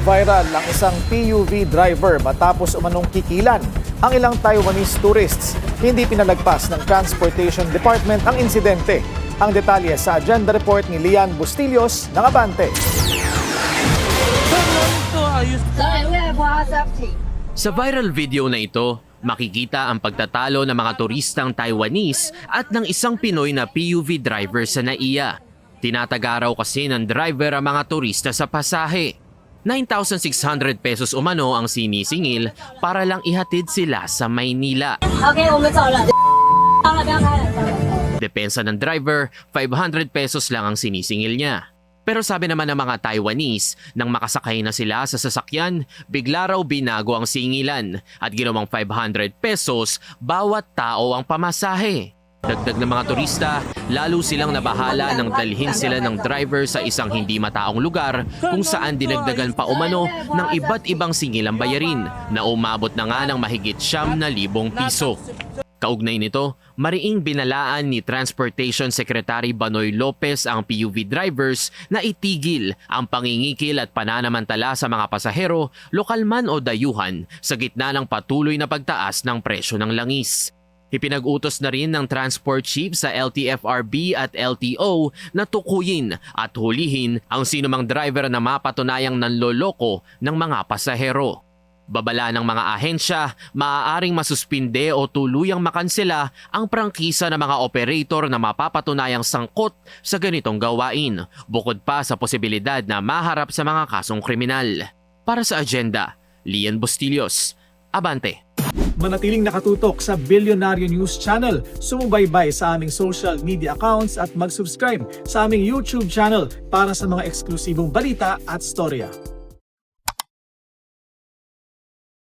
Nag-viral ang isang PUV driver matapos umanong kikilan ang ilang Taiwanese tourists. Hindi pinalagpas ng Transportation Department ang insidente. Ang detalye sa agenda report ni Lian Bustillos ng Abante. Sa viral video na ito, makikita ang pagtatalo ng mga turistang Taiwanese at ng isang Pinoy na PUV driver sa NAIA. Tinataga raw kasi ng driver ang mga turista sa pasahe. 9,600 pesos umano ang sinisingil para lang ihatid sila sa Maynila. Depensa ng driver, 500 pesos lang ang sinisingil niya. Pero sabi naman ng mga Taiwanese, nang makasakay na sila sa sasakyan, bigla raw binago ang singilan at ginawang 500 pesos bawat tao ang pamasahe. Dagdag ng mga turista, lalo silang nabahala nang dalhin sila ng driver sa isang hindi mataong lugar kung saan dinagdagan pa umano ng iba't ibang singilang bayarin na umabot na nga ng mahigit 9,000 piso. Kaugnay nito, mariing binalaan ni Transportation Secretary Banoy Lopez ang PUV drivers na itigil ang pangingikil at pananamantala sa mga pasahero, lokal man o dayuhan, sa gitna ng patuloy na pagtaas ng presyo ng langis. Ipinag-utos na rin ng Transport Chief sa LTFRB at LTO na tukuyin at hulihin ang sinumang driver na mapatunayang nanloloko ng mga pasahero. Babala ng mga ahensya, maaaring masuspinde o tuluyang makansela ang prangkisa ng mga operator na mapapatunayang sangkot sa ganitong gawain, bukod pa sa posibilidad na maharap sa mga kasong kriminal. Para sa agenda, Lian Bustillos, Abante. Manatiling nakatutok sa Bilyonaryo News Channel. Sumubaybay sa aming social media accounts at mag-subscribe sa aming YouTube channel para sa mga eksklusibong balita at storya.